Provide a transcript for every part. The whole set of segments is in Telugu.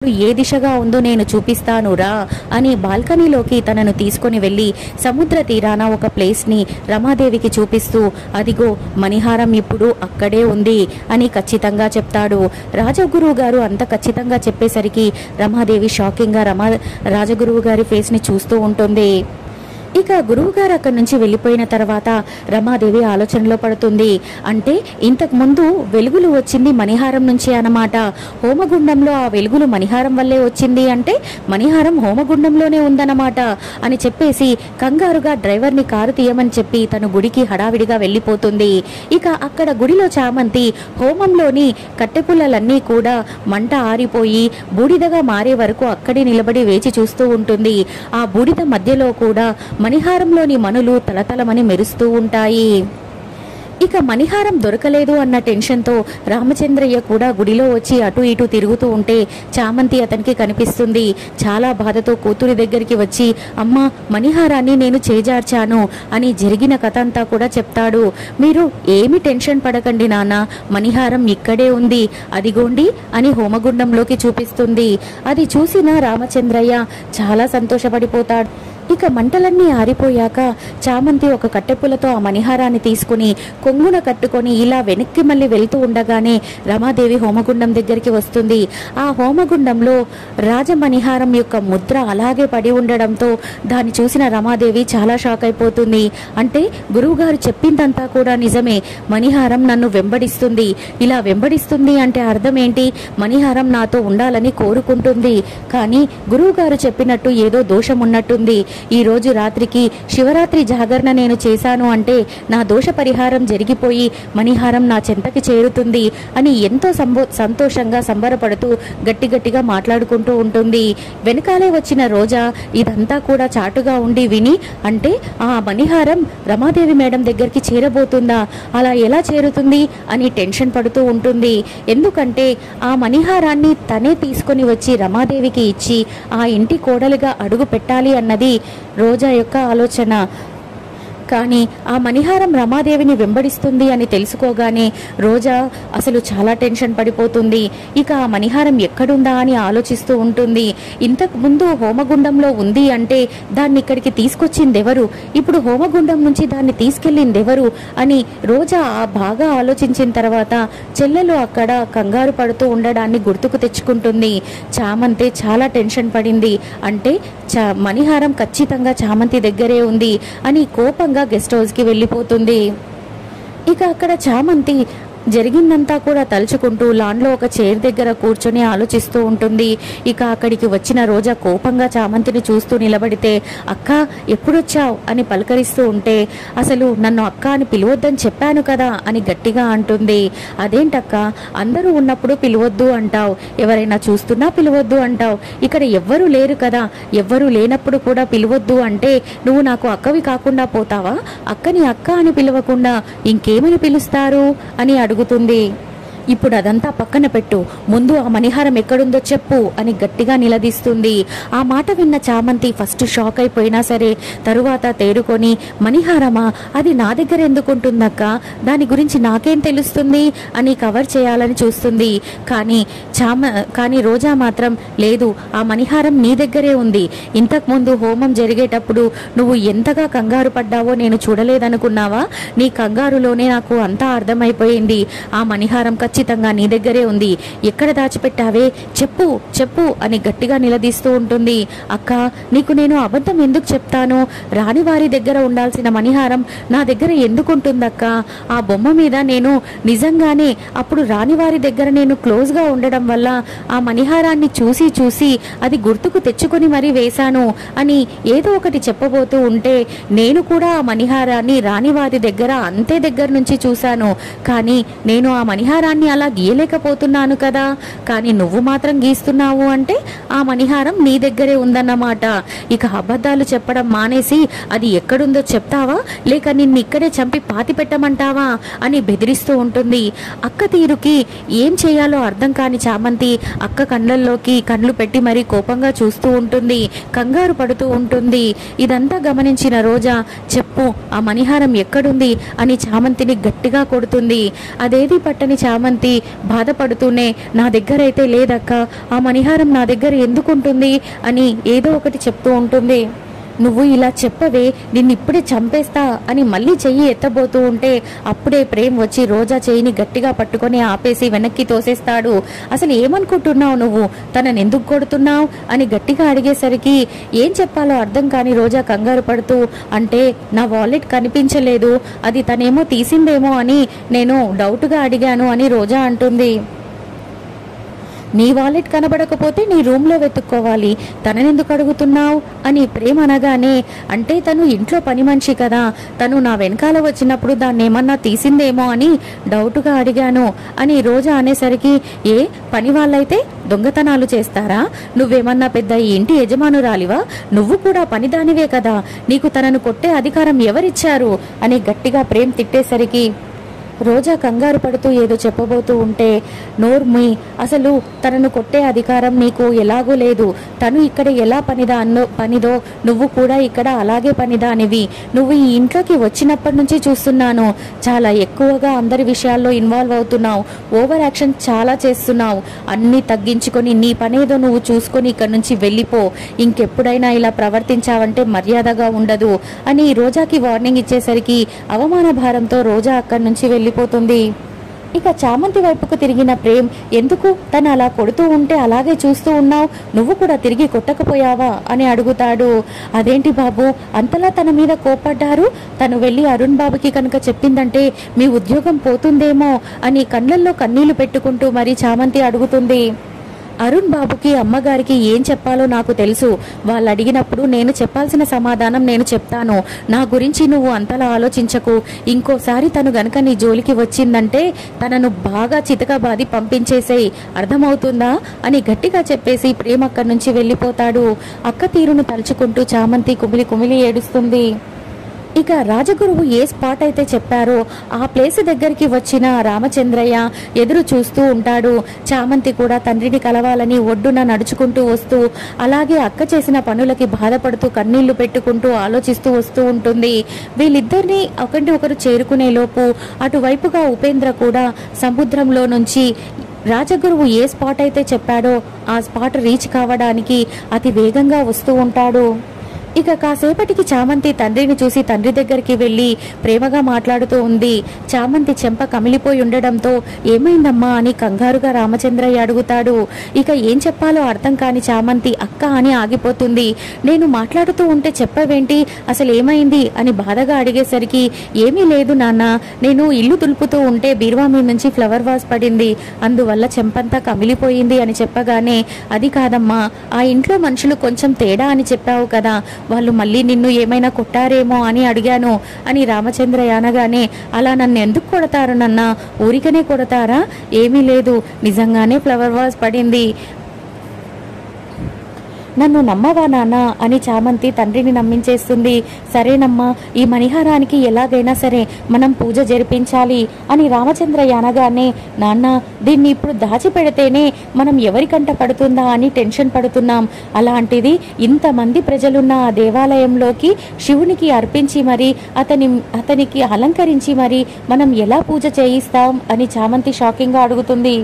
ఏ దిశగా ఉందో నేను చూపిస్తాను రా అని బాల్కనీలోకి తనను తీసుకొని వెళ్ళి సముద్ర తీరాన ఒక ప్లేస్ని రమాదేవికి చూపిస్తూ అదిగో మణిహారం ఇప్పుడు అక్కడే ఉంది అని ఖచ్చితంగా చెప్తాడు. రాజగురువు గారు అంత ఖచ్చితంగా చెప్పేసరికి రమాదేవి షాకింగ్గా రాజగురువు గారి ఫేస్ని చూస్తూ ఉంటుంది. ఇక గురువుగారు అక్కడి నుంచి వెళ్ళిపోయిన తర్వాత రమాదేవి ఆలోచనలో పడుతుంది. అంటే ఇంతకు ముందు వెలుగులు వచ్చింది మణిహారం నుంచి అన్నమాట. హోమగుండంలో ఆ వెలుగులు మణిహారం వల్లే వచ్చింది అంటే మణిహారం హోమగుండంలోనే ఉందన్నమాట అని చెప్పేసి కంగారుగా డ్రైవర్ని కారు తీయమని చెప్పి తను గుడికి హడావిడిగా వెళ్ళిపోతుంది. ఇక అక్కడ గుడిలో చామంతి హోమంలోని కట్టెపుల్లలన్నీ కూడా మంట ఆరిపోయి బూడిదగా మారే వరకు అక్కడే నిలబడి వేచి చూస్తూ ఉంటుంది. ఆ బూడిద మధ్యలో కూడా మణిహారంలోని మణులు తలతలమని మెరుస్తూ ఉంటాయి. ఇక మణిహారం దొరకలేదు అన్న టెన్షన్తో రామచంద్రయ్య కూడా గుడిలో వచ్చి అటు ఇటు తిరుగుతూ ఉంటే చామంతి అతనికి కనిపిస్తుంది. చాలా బాధతో కూతురి దగ్గరికి వచ్చి అమ్మ మణిహారాన్ని నేను చేజార్చాను అని జరిగిన కథ అంతా కూడా చెప్తాడు. మీరు ఏమి టెన్షన్ పడకండి నాన్న, మణిహారం ఇక్కడే ఉంది అదిగోండి అని హోమగుండంలోకి చూపిస్తుంది. అది చూసిన రామచంద్రయ్య చాలా సంతోషపడిపోతాడు. ఇక మంటలన్నీ ఆరిపోయాక చామంతి ఒక కట్టెపుల్లతో ఆ మణిహారాన్ని తీసుకుని కొంగున కట్టుకొని ఇలా వెనక్కి మళ్ళీ వెళ్తూ ఉండగానే రమాదేవి హోమగుండం దగ్గరికి వస్తుంది. ఆ హోమగుండంలో రాజమణిహారం యొక్క ముద్ర అలాగే పడి ఉండడంతో దాన్ని చూసిన రమాదేవి చాలా షాక్ అయిపోతుంది. అంటే గురువుగారు చెప్పిందంతా కూడా నిజమే, మణిహారం నన్ను వెంబడిస్తుంది. ఇలా వెంబడిస్తుంది అంటే అర్థం ఏంటి? మణిహారం నాతో ఉండాలని కోరుకుంటుంది. కానీ గురువుగారు చెప్పినట్టు ఏదో దోషం ఉన్నట్టుంది. ఈ రోజు రాత్రికి శివరాత్రి జాగరణ నేను చేశాను అంటే నా దోష పరిహారం జరిగిపోయి మణిహారం నా చెంతకి చేరుతుంది అని ఎంతో సంతోషంగా సంబరపడుతూ గట్టిగా మాట్లాడుకుంటూ ఉంటుంది. వెనకాలే వచ్చిన రోజా ఇదంతా కూడా చాటుగా ఉండి విని అంటే ఆ మణిహారం రమాదేవి మేడం దగ్గరికి చేరబోతుందా, అలా ఎలా చేరుతుంది అని టెన్షన్ పడుతూ ఉంటుంది. ఎందుకంటే ఆ మణిహారాన్ని తనే తీసుకొని వచ్చి రమాదేవికి ఇచ్చి ఆ ఇంటి కోడలుగా అడుగు పెట్టాలి అన్నది రోజా యొక్క ఆలోచన. కానీ ఆ మణిహారం రమాదేవిని వెంబడిస్తుంది అని తెలుసుకోగానే రోజా అసలు చాలా టెన్షన్ పడిపోతుంది. ఇక ఆ మణిహారం ఎక్కడుందా అని ఆలోచిస్తూ ఉంటుంది. ఇంతకు ముందు హోమగుండంలో ఉంది అంటే దాన్ని ఇక్కడికి తీసుకొచ్చింది ఎవరు, ఇప్పుడు హోమగుండం నుంచి దాన్ని తీసుకెళ్ళింది ఎవరు అని రోజా బాగా ఆలోచించిన తర్వాత చెల్లెలు అక్కడ కంగారు పడుతూ ఉండడాన్ని గుర్తుకు తెచ్చుకుంటుంది. చామంతి చాలా టెన్షన్ పడింది. అంటే మణిహారం ఖచ్చితంగా చామంతి దగ్గరే ఉంది అని కోపంగా గెస్ట్ హౌస్కి వెళ్ళిపోతుంది. ఇక అక్కడ చామంతి జరిగిందంతా కూడా తలుచుకుంటూ లాన్లో ఒక చైర్ దగ్గర కూర్చొని ఆలోచిస్తూ ఉంటుంది. ఇక అక్కడికి వచ్చిన రోజా కోపంగా చామంతిని చూస్తూ నిలబడితే అక్క ఎప్పుడొచ్చావు అని పలకరిస్తూ ఉంటే అసలు నన్ను అక్క అని పిలవద్దని చెప్పాను కదా అని గట్టిగా అంటుంది. అదేంటక్క అందరూ ఉన్నప్పుడు పిలవద్దు అంటావు, ఎవరైనా చూస్తున్నా పిలవద్దు అంటావు, ఇక్కడ ఎవ్వరూ లేరు కదా, ఎవ్వరూ లేనప్పుడు కూడా పిలవద్దు అంటే నువ్వు నాకు అక్కవి కాకుండా పోతావా? అక్కని అక్క అని పిలవకుండా ఇంకేమని పిలుస్తారు అని అడుగుతుంది. ఇప్పుడు అదంతా పక్కన పెట్టు, ముందు ఆ మణిహారం ఎక్కడుందో చెప్పు అని గట్టిగా నిలదీస్తుంది. ఆ మాట విన్న చామంతి ఫస్ట్ షాక్ అయిపోయినా సరే తరువాత తేరుకొని మణిహారమా, అది నా దగ్గర ఎందుకుంటుందక్క, దాని గురించి నాకేం తెలుస్తుంది అని కవర్ చేయాలని చూస్తుంది. కానీ రోజా మాత్రం లేదు, ఆ మణిహారం నీ దగ్గరే ఉంది. ఇంతకుముందు హోమం జరిగేటప్పుడు నువ్వు ఎంతగా కంగారు పడ్డావో నేను చూడలేదనుకున్నావా? నీ కంగారులోనే నాకు అంతా అర్థమైపోయింది. ఆ మణిహారం ఖచ్చితంగా నీ దగ్గరే ఉంది, ఎక్కడ దాచిపెట్టావే చెప్పు చెప్పు అని గట్టిగా నిలదీస్తూ ఉంటుంది. అక్క నీకు నేను అబద్ధం ఎందుకు చెప్తాను, రాణివారి దగ్గర ఉండాల్సిన మణిహారం నా దగ్గర ఎందుకుంటుందక్క? ఆ బొమ్మ మీద నేను నిజంగానే అప్పుడు రాణివారి దగ్గర నేను క్లోజ్గా ఉండడం వల్ల ఆ మణిహారాన్ని చూసి అది గుర్తుకు తెచ్చుకొని మరీ వేశాను అని ఏదో ఒకటి చెప్పబోతూ ఉంటే నేను కూడా ఆ మణిహారాన్ని రాణివారి దగ్గర అంతే దగ్గర నుంచి చూశాను. కానీ నేను ఆ మణిహారాన్ని అలా గీయలేకపోతున్నాను కదా, కానీ నువ్వు మాత్రం గీస్తున్నావు అంటే ఆ మణిహారం నీ దగ్గరే ఉందన్నమాట. ఇక అబద్ధాలు చెప్పడం మానేసి అది ఎక్కడుందో చెప్తావా, లేక నిన్ను ఇక్కడే చంపి పాతి పెట్టమంటావా అని బెదిరిస్తూ ఉంటుంది. అక్క తీరుకి ఏం చేయాలో అర్థం కాని చామంతి అక్క కళ్ళల్లోకి కళ్ళు పెట్టి మరీ కోపంగా చూస్తూ ఉంటుంది, కంగారు పడుతూ ఉంటుంది. ఇదంతా గమనించిన రోజా చెప్పు ఆ మణిహారం ఎక్కడుంది అని చామంతిని గట్టిగా కొడుతుంది. అదేది పట్టని చామంతి చామంతి బాధపడుతూనే, నా దగ్గర అయితే లేదక్క, ఆ మణిహారం నా దగ్గర ఎందుకుంటుంది అని ఏదో ఒకటి చెప్తూ ఉంటుంది. నువ్వు ఇలా చెప్పవే, నిన్నిప్పుడే చంపేస్తా అని మళ్ళీ చెయ్యి ఎత్తబోతూ ఉంటే అప్పుడే ప్రేమ్ వచ్చి రోజా చెయ్యిని గట్టిగా పట్టుకొని ఆపేసి వెనక్కి తోసేస్తాడు. అసలు ఏమనుకుంటున్నావు నువ్వు, తనని ఎందుకు కొడుతున్నావు అని గట్టిగా అడిగేసరికి ఏం చెప్పాలో అర్థం కాని రోజా కంగారు పడుతూ, అంటే నా వాలెట్ కనిపించలేదు, అది తనేమో తీసిందేమో అని నేను డౌట్గా అడిగాను అని రోజా అంటుంది. నీ వాలెట్ కనబడకపోతే నీ రూమ్లో వెతుక్కోవాలి, తననెందుకు అడుగుతున్నావు అని ప్రేమ అనగానే, అంటే తను ఇంట్లో పని మనిషి కదా, తను నా వెనకాల వచ్చినప్పుడు దాన్ని ఏమన్నా తీసిందేమో అని డౌట్గా అడిగాను అని రోజా అనేసరికి, ఏ పని వాళ్ళైతే దొంగతనాలు చేస్తారా, నువ్వేమన్నా పెద్ద ఈ ఇంటి యజమానురాలివా, నువ్వు కూడా పనిదానివే కదా, నీకు తనను కొట్టే అధికారం ఎవరిచ్చారు అని గట్టిగా ప్రేమ్ తిట్టేసరికి రోజా కంగారు పడుతూ ఏదో చెప్పబోతూ ఉంటే, నోర్మి, అసలు తనను కొట్టే అధికారం నీకు ఎలాగూ లేదు, తను ఇక్కడ ఎలా పనిదో నువ్వు కూడా ఇక్కడ అలాగే పనిదానివి, నువ్వు ఈ ఇంట్లోకి వచ్చినప్పటి నుంచి చూస్తున్నాను, చాలా ఎక్కువగా అందరి విషయాల్లో ఇన్వాల్వ్ అవుతున్నావు, ఓవర్ యాక్షన్ చాలా చేస్తున్నావు, అన్నీ తగ్గించుకొని నీ పనేదో నువ్వు చూసుకొని ఇక్కడ నుంచి వెళ్ళిపో, ఇంకెప్పుడైనా ఇలా ప్రవర్తించావంటే మర్యాదగా ఉండదు అని రోజాకి వార్నింగ్ ఇచ్చేసరికి అవమాన భారంతో రోజా అక్కడి నుంచి వెళ్ళిపోతుంది. ఇక చామంతి వైపుకు తిరిగిన ప్రేమ్, ఎందుకు తను అలా కొడుతూ ఉంటే అలాగే చూస్తూ ఉన్నావు, నువ్వు కూడా తిరిగి కొట్టకపోయావా అని అడుగుతాడు. అదేంటి బాబు అంతలా తన మీద కోపడ్డారు, తను వెళ్ళి అరుణ్ బాబుకి కనుక చెప్పిందంటే మీ ఉద్యోగం పోతుందేమో అని కళ్ళల్లో కన్నీళ్లు పెట్టుకుంటూ మరి చామంతి అడుగుతుంది. అరుణ్ బాబుకి అమ్మగారికి ఏం చెప్పాలో నాకు తెలుసు, వాళ్ళు అడిగినప్పుడు నేను చెప్పాల్సిన సమాధానం నేను చెప్తాను, నా గురించి నువ్వు అంతలా ఆలోచించకు, ఇంకోసారి తను గనక నీ జోలికి వచ్చిందంటే తనను బాగా చితకబాది పంపించేసేయి, అర్థమవుతుందా అని గట్టిగా చెప్పేసి ప్రేమ అక్కడి నుంచి వెళ్ళిపోతాడు. అక్క తీరును తలుచుకుంటూ చామంతి కుమిలి కుమిలి ఏడుస్తుంది. ఇక రాజగురువు ఏ స్పాట్ అయితే చెప్పారో ఆ ప్లేస్ దగ్గరికి వచ్చిన రామచంద్రయ్య ఎదురు చూస్తూ ఉంటాడు. చామంతి కూడా తండ్రిని కలవాలని ఒడ్డున నడుచుకుంటూ వస్తూ, అలాగే అక్క చేసిన పనులకి బాధపడుతూ కన్నీళ్లు పెట్టుకుంటూ ఆలోచిస్తూ వస్తూ ఉంటుంది. వీళ్ళిద్దరినీ ఒకరు చేరుకునే లోపు అటువైపుగా ఉపేంద్ర కూడా సముద్రంలో నుంచి రాజగురువు ఏ స్పాట్ అయితే చెప్పాడో ఆ స్పాట్ రీచ్ కావడానికి అతి వేగంగా వస్తూ ఉంటాడు. ఇక కాసేపటికి చామంతి తండ్రిని చూసి తండ్రి దగ్గరికి వెళ్ళి ప్రేమగా మాట్లాడుతూ ఉంది. చామంతి చెంప కమిలిపోయి ఉండడంతో ఏమైందమ్మా అని కంగారుగా రామచంద్రయ్య అడుగుతాడు. ఇక ఏం చెప్పాలో అర్థం కాని చామంతి అక్క అని ఆగిపోతుంది. నేను మాట్లాడుతూ ఉంటే చెప్పవేంటి, అసలు ఏమైంది అని బాధగా అడిగేసరికి, ఏమీ లేదు నాన్న, నేను ఇల్లు దులుపుతూ ఉంటే బీరువా మీద నుంచి ఫ్లవర్ వాస్ పడింది, అందువల్ల చెంపంతా కమిలిపోయింది అని చెప్పగానే, అది కాదమ్మా, ఆ ఇంట్లో మనుషులు కొంచెం తేడా అని చెప్పావు కదా, వాళ్ళు మళ్ళీ నిన్ను ఏమైనా కొట్టారేమో అని అడిగాను అని రామచంద్రయ్య అనగానే, అలా నన్ను ఎందుకు కొడతారు నాన్న, ఊరికనే కొడతారా, ఏమీ లేదు, నిజంగానే ఫ్లవర్ వాజ్ పడింది, నన్ను నమ్మవా నాన్న అని చామంతి తండ్రిని నమ్మించేస్తుంది. సరేనమ్మా, ఈ మణిహారానికి ఎలాగైనా సరే మనం పూజ జరిపించాలి అని రామచంద్రయ్య అనగానే, నాన్న దీన్ని ఇప్పుడు దాచిపెడితేనే మనం ఎవరికంట పడుతుందా అని టెన్షన్ పడుతున్నాం, అలాంటిది ఇంతమంది ప్రజలున్న ఆ దేవాలయంలోకి శివునికి అర్పించి మరి అతనికి అలంకరించి మరి మనం ఎలా పూజ చేయిస్తాం అని చామంతి షాకింగ్గా అడుగుతుంది.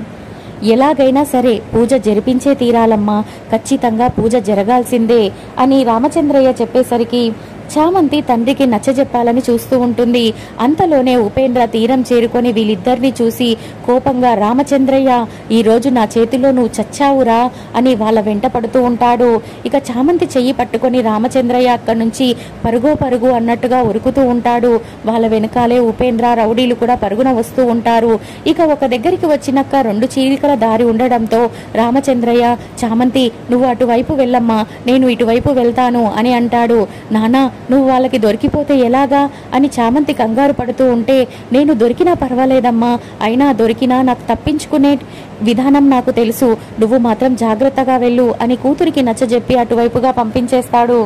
ఎలాగైనా సరే పూజ జరిపించే తీరాలమ్మా, ఖచ్చితంగా పూజ జరగాల్సిందే అని రామచంద్రయ్య చెప్పేసరికి చామంతి తండ్రికి నచ్చజెప్పాలని చూస్తూ ఉంటుంది. అంతలోనే ఉపేంద్ర తీరం చేరుకొని వీళ్ళిద్దరిని చూసి కోపంగా, రామచంద్రయ్య ఈరోజు నా చేతిలో నువ్వు చచ్చావురా అని వాళ్ళ వెంట పడుతూ ఉంటాడు. ఇక చామంతి చెయ్యి పట్టుకొని రామచంద్రయ్య అక్కడి నుంచి పరుగు అన్నట్టుగా ఉరుకుతూ ఉంటాడు. వాళ్ళ వెనకాలే ఉపేంద్ర, రౌడీలు కూడా పరుగున వస్తూ ఉంటారు. ఇక ఒక దగ్గరికి వచ్చినాక 2 చీలికల దారి ఉండడంతో రామచంద్రయ్య, చామంతి నువ్వు అటువైపు వెళ్ళమ్మా, నేను ఇటువైపు వెళ్తాను అని అంటాడు. నానా నువ్వు వాళ్ళకి దొరికిపోతే ఎలాగా అని చామంతి కంగారు పడుతూ ఉంటే, నేను దొరికినా పర్వాలేదమ్మా, అయినా దొరికినా నాకు తప్పించుకునే విధానం నాకు తెలుసు, నువ్వు మాత్రం జాగ్రత్తగా వెళ్ళు అని కూతురికి నచ్చజెప్పి అటువైపుగా పంపించేస్తాడు.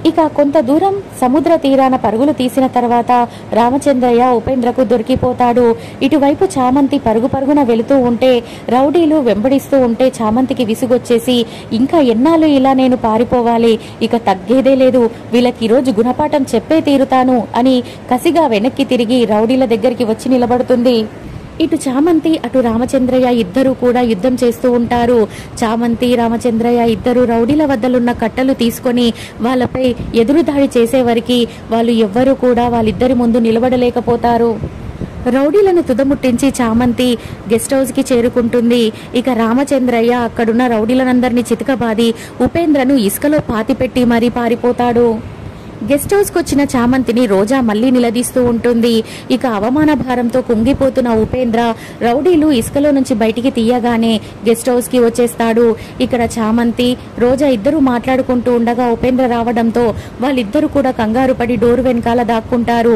ఇక కొంత దూరం సముద్ర తీరాన పరుగులు తీసిన తర్వాత రామచంద్రయ్య ఉపేంద్రకు దొరికిపోతాడు. ఇటువైపు చామంతి పరుగున వెళుతూ ఉంటే రౌడీలు వెంబడిస్తూ ఉంటే చామంతికి విసుగొచ్చేసి, ఇంకా ఎన్నాళ్ళు ఇలా నేను పారిపోవాలి, ఇక తగ్గేదే లేదు, వీళ్ళకి ఈరోజు గుణపాఠం చెప్పే తీరుతాను అని కసిగా వెనక్కి తిరిగి రౌడీల దగ్గరికి వచ్చి నిలబడుతుంది. ఇటు చామంతి అటు రామచంద్రయ్య ఇద్దరు కూడా యుద్ధం చేస్తూ ఉంటారు. చామంతి రామచంద్రయ్య ఇద్దరు రౌడీల వద్దలున్న కట్టలు తీసుకొని వాళ్ళపై ఎదురుదాడి చేసేవరికి వాళ్ళు ఎవ్వరూ కూడా వాళ్ళిద్దరి ముందు నిలబడలేకపోతారు. రౌడీలను తుదముట్టించి చామంతి గెస్ట్ హౌస్కి చేరుకుంటుంది. ఇక రామచంద్రయ్య అక్కడున్న రౌడీలనందరినీ చితకబాది ఉపేంద్రను ఇసుకలో పాతిపెట్టి మరీ పారిపోతాడు. గెస్ట్ హౌస్కి వచ్చిన చామంతిని రోజా మళ్ళీ నిలదీస్తూ ఉంటుంది. ఇక అవమాన భారంతో కుంగిపోతున్న ఉపేంద్ర రౌడీలు ఇసుకలో నుంచి బయటికి తీయగానే గెస్ట్ హౌస్కి వచ్చేస్తాడు. ఇక్కడ చామంతి రోజా ఇద్దరు మాట్లాడుకుంటూ ఉండగా ఉపేంద్ర రావడంతో వాళ్ళిద్దరూ కూడా కంగారు పడి డోర్ వెనకాల దాక్కుంటారు.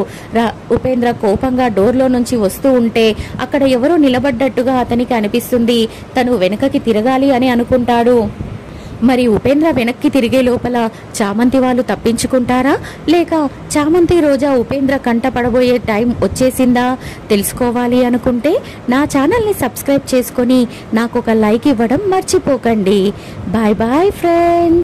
ఉపేంద్ర కోపంగా డోర్లో నుంచి వస్తూ ఉంటే అక్కడ ఎవరో నిలబడ్డట్టుగా అతనికి అనిపిస్తుంది. తను వెనకకి తిరగాలి అని అనుకుంటాడు. మరి ఉపేంద్ర వెనక్కి తిరిగే లోపల చామంతి వాళ్ళు తప్పించుకుంటారా, లేక చామంతి రోజా ఉపేంద్ర కంట పడబోయే టైం వచ్చేసిందా తెలుసుకోవాలి అనుకుంటే నా ఛానల్ని సబ్స్క్రైబ్ చేసుకొని నాకు ఒక లైక్ ఇవ్వడం మర్చిపోకండి. Bye bye friends.